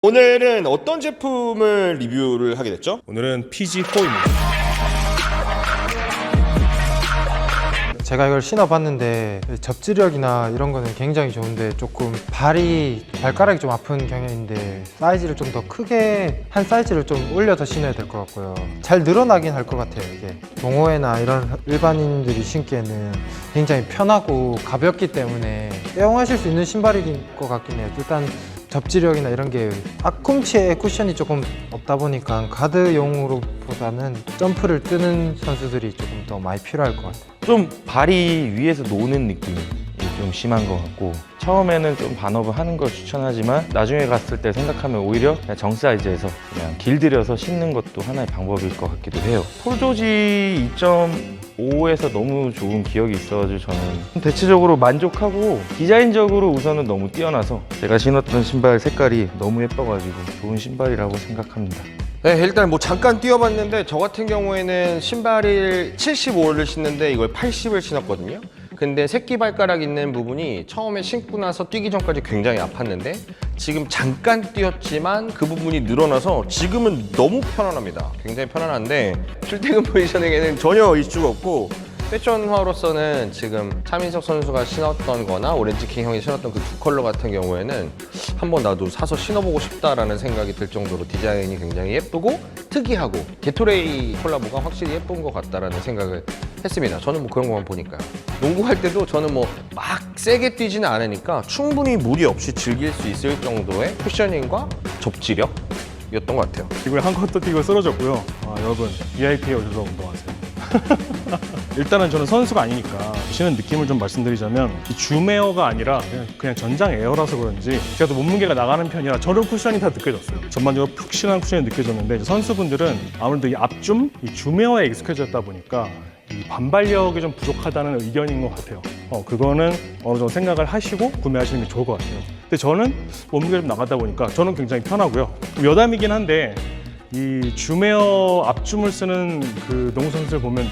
오늘은 어떤 제품을 리뷰를 하게 됐죠? 오늘은 PG4입니다. 제가 이걸 신어봤는데 접지력이나 이런 거는 굉장히 좋은데 조금 발가락이 좀 아픈 경향인데 사이즈를 좀 더 크게 한 사이즈를 좀 올려서 신어야 될 것 같고요. 잘 늘어나긴 할 것 같아요. 이게 동호회나 이런 일반인들이 신기에는 굉장히 편하고 가볍기 때문에 애용하실 수 있는 신발인 것 같긴 해요. 일단 접지력이나 이런 게 앞꿈치에 쿠션이 조금 없다 보니까 가드용으로보다는 점프를 뜨는 선수들이 조금 더 많이 필요할 것 같아요. 좀 발이 위에서 노는 느낌이 좀 심한 것 같고, 처음에는 좀 반업을 하는 걸 추천하지만 나중에 갔을 때 생각하면 오히려 그냥 정 사이즈에서 그냥 길들여서 신는 것도 하나의 방법일 것 같기도 해요. 폴조지 2.5에서 너무 좋은 기억이 있어가지고 저는 대체적으로 만족하고, 디자인적으로 우선은 너무 뛰어나서 제가 신었던 신발 색깔이 너무 예뻐가지고 좋은 신발이라고 생각합니다. 네, 일단 뭐 잠깐 뛰어봤는데 저 같은 경우에는 신발을 75를 신는데 이걸 80을 신었거든요. 근데 새끼 발가락 있는 부분이 처음에 신고 나서 뛰기 전까지 굉장히 아팠는데 지금 잠깐 뛰었지만 그 부분이 늘어나서 지금은 너무 편안합니다. 굉장히 편안한데 출퇴근 포지셔닝에는 전혀 이슈가 없고, 패션화로서는 지금 차민석 선수가 신었던 거나 오렌지킹 형이 신었던 그 두 컬러 같은 경우에는 한번 나도 사서 신어보고 싶다라는 생각이 들 정도로 디자인이 굉장히 예쁘고 특이하고 게토레이 콜라보가 확실히 예쁜 것 같다라는 생각을 했습니다. 저는 뭐 그런 것만 보니까요. 농구할 때도 저는 뭐 막 세게 뛰지는 않으니까 충분히 무리 없이 즐길 수 있을 정도의 쿠셔닝과 접지력이었던 것 같아요. 기구에 한 컷도 뛰고 쓰러졌고요. 여러분, VIP에 오셔서 운동하세요. 일단은 저는 선수가 아니니까 신은 느낌을 좀 말씀드리자면, 이 줌에어가 아니라 그냥 전장 에어라서 그런지 제가 또 몸무게가 나가는 편이라 저런 쿠션이 다 느껴졌어요. 전반적으로 푹신한 쿠션이 느껴졌는데, 이제 선수분들은 아무래도 이 앞줌, 이 줌에어에 익숙해졌다 보니까 이 반발력이 좀 부족하다는 의견인 것 같아요. 그거는 어느 정도 생각을 하시고 구매하시는 게 좋을 것 같아요. 근데 저는 몸무게가 좀 나가다 보니까 저는 굉장히 편하고요. 여담이긴 한데, 이 줌에어 앞줌을 쓰는 그 농구 선수들 보면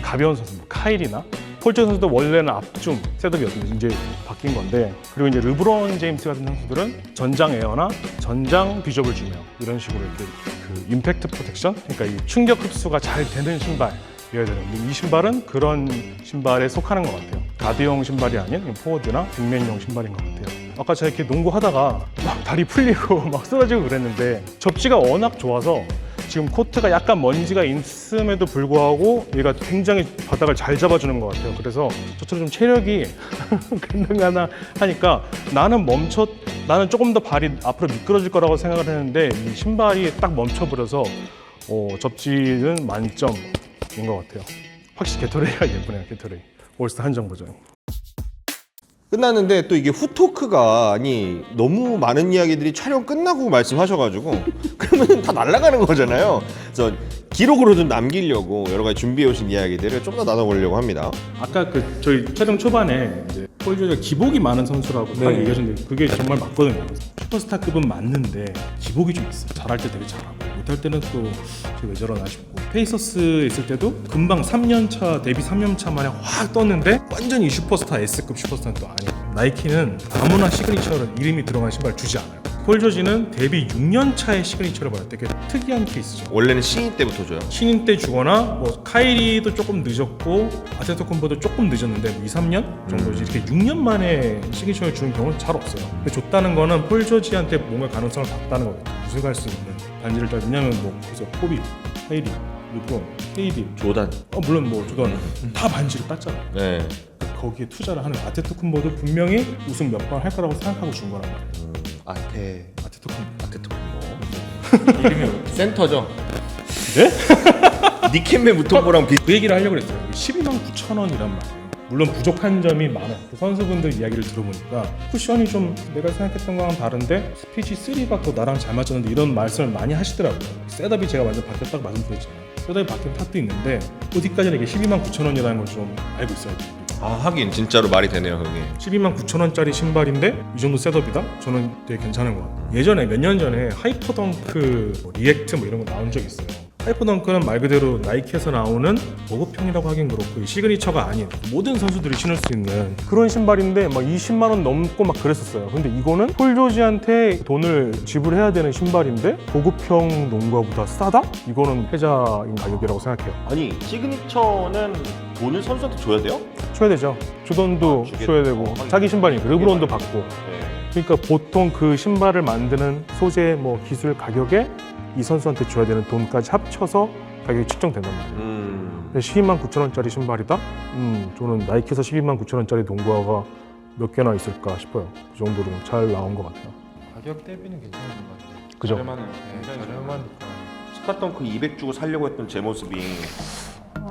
가벼운 선수, 카일이나 폴저 선수도 원래는 앞줌 셋업이었는데 이제 바뀐 건데, 그리고 이제 르브론 제임스 같은 선수들은 전장 에어나 전장 비저블 줌에어 이런 식으로 이렇게 그 임팩트 프로텍션, 그러니까 이 충격 흡수가 잘 되는 신발이어야 되는데, 이 신발은 그런 신발에 속하는 것 같아요. 가드용 신발이 아닌 포워드나 빅맨용 신발인 것 같아요. 아까 제가 이렇게 농구하다가 막 다리 풀리고 막 쓰러지고 그랬는데, 접지가 워낙 좋아서 지금 코트가 약간 먼지가 있음에도 불구하고 얘가 굉장히 바닥을 잘 잡아주는 것 같아요. 그래서 저처럼 좀 체력이 간당하나 하니까 나는 조금 더 발이 앞으로 미끄러질 거라고 생각을 했는데, 이 신발이 딱 멈춰버려서 접지는 만점인 것 같아요. 확실히 게토레이가 예쁘네요. 게토레이 올스타 한정 버전. 끝났는데 또 이게 후토크가 아니 너무 많은 이야기들이 촬영 끝나고 말씀하셔가지고 그러면 다 날아가는 거잖아요. 그래서 기록으로 좀 남기려고 여러 가지 준비해 오신 이야기들을 좀 더 나눠보려고 합니다. 아까 저희 촬영 초반에 이제 폴조가 기복이 많은 선수라고 딱 얘기하셨는데, 그게 정말 맞거든요. 슈퍼스타급은 맞는데 기복이 좀 있어요. 잘할 때 되게 잘하고 못할 때는 또 왜 저러나 싶고, 페이서스에 있을 때도 금방 3년차 데뷔 3년차 만에 확 떴는데 완전히 슈퍼스타, S급 슈퍼스타는 또 아니에요. 나이키는 아무나 시그니처를 이름이 들어간 신발 주지 않아요. 폴 조지는 데뷔 6년 차에 시그니처를 받을 때, 되게 특이한 케이스죠. 원래는 신인 때부터 줘요. 신인 때 주거나 뭐 카이리도 조금 늦었고 아테토쿤보도 조금 늦었는데 2, 3년 정도지, 이렇게 6년 만에 시그니처를 주는 경우는 잘 없어요. 근데 줬다는 거는 폴 조지한테 뭔가 가능성을 봤다는 거예요. 무색할 수 있는 반지를 딱. 왜냐면 뭐 그래서 코비, 카이리, 르브론, KD, 조단. 물론 뭐 조던 다 반지를 땄잖아요. 네. 거기에 투자를 하는 아테토쿤보도 분명히 우승 몇 번 할 거라고 생각하고 준 거란 말이에요. 아테토쿤보. 이름이 센터죠. 네? 니켄메 무토보랑 그 얘기를 하려고 했어요. 12만 9천 원이란 말이에요. 물론 부족한 점이 많아요. 그 선수분들 이야기를 들어보니까 쿠션이 좀 내가 생각했던 거랑 다른데 스피치3가 또 나랑 잘 맞았는데, 이런 말씀을 많이 하시더라고요. 셋업이 제가 완전 바뀌었다고 말씀드렸잖아요. 셋업이 바뀐 탓도 있는데 어디까지나 이게 12만 9천 원이라는 걸 좀 알고 있어야 돼요. 하긴 진짜로 말이 되네요, 그게. 12만 9천 원짜리 신발인데 이 정도 셋업이다? 저는 되게 괜찮은 것 같아요. 예전에 몇 년 전에 하이퍼덩크 리액트 뭐 이런 거 나온 적 있어요. 하이퍼덩크는 말 그대로 나이키에서 나오는 보급형이라고 하긴 그렇고 이 시그니처가 아닌 모든 선수들이 신을 수 있는 그런 신발인데 막 20만 원 넘고 막 그랬었어요. 근데 이거는 폴 조지한테 돈을 지불해야 되는 신발인데 보급형 농구화보다 싸다? 이거는 패자인 가격이라고 생각해요. 아니 시그니처는 돈을 선수한테 줘야 돼요? 줘야 되죠. 조던도 주겠다. 줘야 되고 자기 신발이니까 르브론도 받고. 네. 그러니까 보통 그 신발을 만드는 소재, 뭐 기술 가격에 이 선수한테 줘야 되는 돈까지 합쳐서 가격이 측정된단 말이에요. 12만 9천 원짜리 신발이다? 저는 나이키에서 12만 9천 원짜리 농구화가 몇 개나 있을까 싶어요. 그 정도로 잘 나온 것 같아요. 가격 대비는 괜찮은 것 같아요. 그죠? 저렴하니까. 스카덩크 200 주고 살려고 했던 제 모습이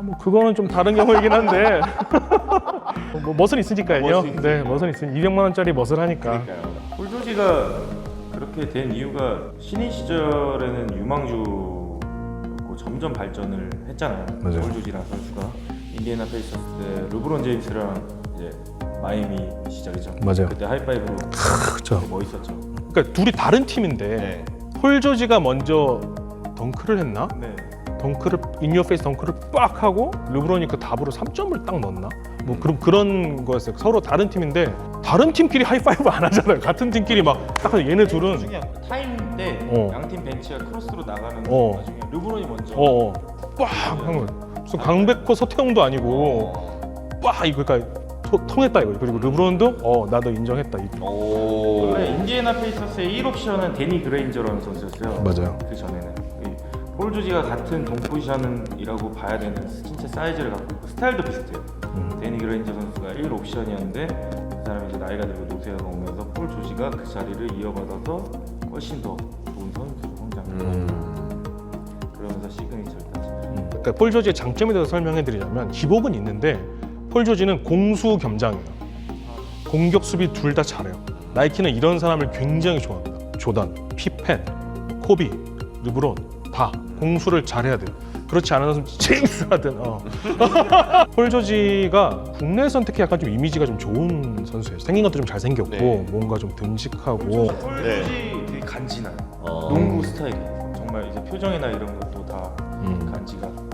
뭐 그거는 좀 다른 경우이긴 한데 뭐 멋은 있으니까요. 멋은 네, 멋은 있으니 200만 원짜리 멋을 하니까. 폴 조지가 그렇게 된 이유가 신인 시절에는 유망주였고 점점 발전을 했잖아요. 맞아요. 폴 조지라는 선수가 인디애나 페이서스 때 르브론 제임스랑 이제 마이애미 시절이죠. 맞아요. 그때 하이파이브로 그렇죠. 멋있었죠. 그러니까 둘이 다른 팀인데 네. 폴 조지가 먼저 덩크를 했나? 네. 덩크를 인유어 페이스 덩크를 빡 하고 르브론이 그 답으로 3점을 딱 넣었나? 뭐 그런 거였어요. 서로 다른 팀인데 다른 팀끼리 하이파이브 안 하잖아요. 같은 팀끼리 막 딱 얘네 둘은 타임 때 어. 양팀 벤치가 크로스로 나가는 어. 나중에 르브론이 먼저 빡 하는 거예요. 무슨 강백호 서태웅도 아니고 빡 이거 그러니까 통했다 이거. 그리고 르브론도 나도 인정했다. 오. 원래 인디애나 페이서스의 1옵션은 데니 그레인저라는 선수였어요. 맞아요. 그 전에는 폴 조지가 같은 동 포지션이라고 봐야 되는 신체 사이즈를 갖고 있고 스타일도 비슷해요. 데니 그레인저 선수가 1옵션이었는데 그 사람이 이제 나이가 들고 노쇠가 오면서 폴 조지가 그 자리를 이어받아서 훨씬 더 좋은 선수로 성장했고 그러면서 시그니처를 땄죠. 그러니까 폴 조지의 장점에 대해서 설명해드리자면 기복은 있는데 폴 조지는 공수 겸장이에요. 공격 수비 둘 다 잘해요. 나이키는 이런 사람을 굉장히 좋아합니다. 조던, 피펜, 코비, 르브론 다 공수를 잘해야 돼요. 그렇지 않은 선수 제임스 하든 폴 조지가 국내에선 특히 약간 좀 이미지가 좀 좋은 선수예요. 생긴 것도 좀 잘생겼고 네. 뭔가 좀 듬직하고 폴 조지 되게 간지나요. 농구 스타일이 정말 이제 표정이나 이런 것도 다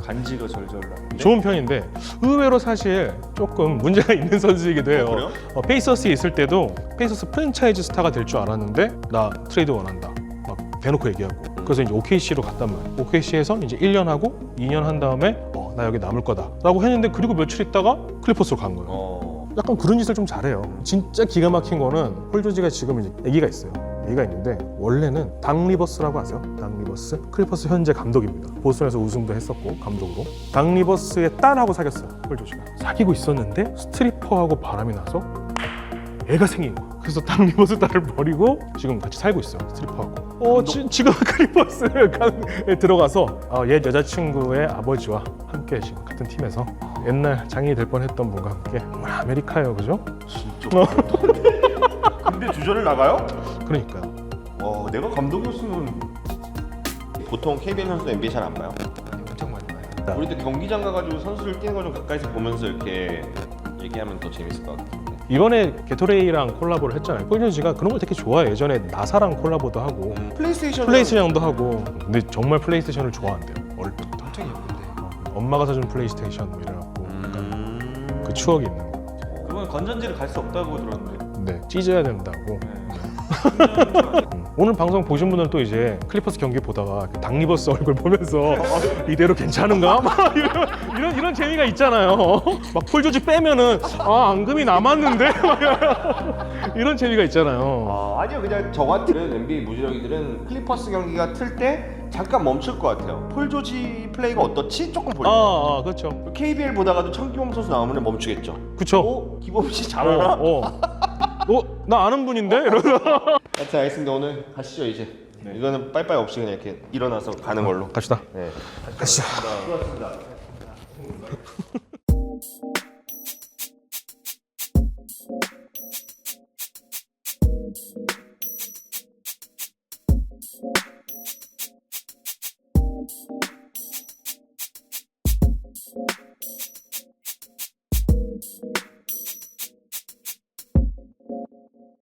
간지가 절절 나는데 좋은 편인데 의외로 사실 조금 문제가 있는 선수이기도 해요. 그래요? 페이서스에 있을 때도 페이서스 프랜차이즈 스타가 될 줄 알았는데 나 트레이드 원한다 막 대놓고 얘기하고 그래서 이제 OKC로 갔단 말이에요. OKC에서 이제 1년 하고 2년 한 다음에 나 여기 남을 거다라고 했는데 그리고 며칠 있다가 클리퍼스로 간 거예요. 약간 그런 짓을 좀 잘해요. 진짜 기가 막힌 거는 폴 조지가 지금 이제 아기가 있어요. 아기가 있는데 원래는 당 리버스라고 아세요? 당 리버스? 클리퍼스 현재 감독입니다. 보스턴에서 우승도 했었고 감독으로. 당 리버스의 딸하고 사귀었어요. 폴 조지가. 사귀고 있었는데 스트리퍼하고 바람이 나서 애가 생긴 거야. 그래서 당 리버스 딸을 버리고 지금 같이 살고 있어요. 스트리퍼하고. 지금 클리퍼스에 들어가서 옛 여자친구의 아버지와 함께 지금 같은 팀에서 옛날 장인이 될 뻔했던 분과 함께 정말 아메리카예요, 그죠? 진짜. 근데 주전을 나가요? 그러니까요. 내가 감독이었으면 보통 KBL 선수 NBA 잘 안 봐요. 엄청 많이 봐요. 우리도 경기장 가가지고 선수를 뛰는 거 좀 가까이서 보면서 이렇게 얘기하면 더 재밌을 것 같아요. 이번에 게토레이랑 콜라보를 했잖아요. 폴 조지가 그런 걸 되게 좋아해요. 예전에 나사랑 콜라보도 하고 플레이스테이션도 하고. 근데 정말 플레이스테이션을 좋아한대요. 어릴 때부터. 엄청 예쁜데. 엄마가 사준 플레이스테이션 뭐 이래갖고 약간 그 추억이 있는 거. 그건 건전지를 갈 수 없다고 들었는데 네, 찢어야 된다고. 오늘 방송 보신 분들은 또 이제 클리퍼스 경기 보다가 당 리버스 얼굴 보면서 이대로 괜찮은가? 막 이런 재미가 있잖아요. 막 폴 조지 빼면은 앙금이 남았는데 이런 재미가 있잖아요. 아니요, 그냥 저 같은 NBA 무지렁이들은 클리퍼스 경기가 틀 때 잠깐 멈출 것 같아요. 폴 조지 플레이가 어떻지? 조금 보려고. 그렇죠. KBL 보다가도 청기범 선수 나오면 멈추겠죠. 그렇죠. 기범 씨 잘하나? 나 아는 분인데? 이러면서. 하여튼 알겠습니다. 오늘 가시죠 이제. 이거는 빠이빠이 없이 그냥 이렇게 일어나서 가는 걸로. 갑시다. 네. 가시죠. 수고하셨습니다.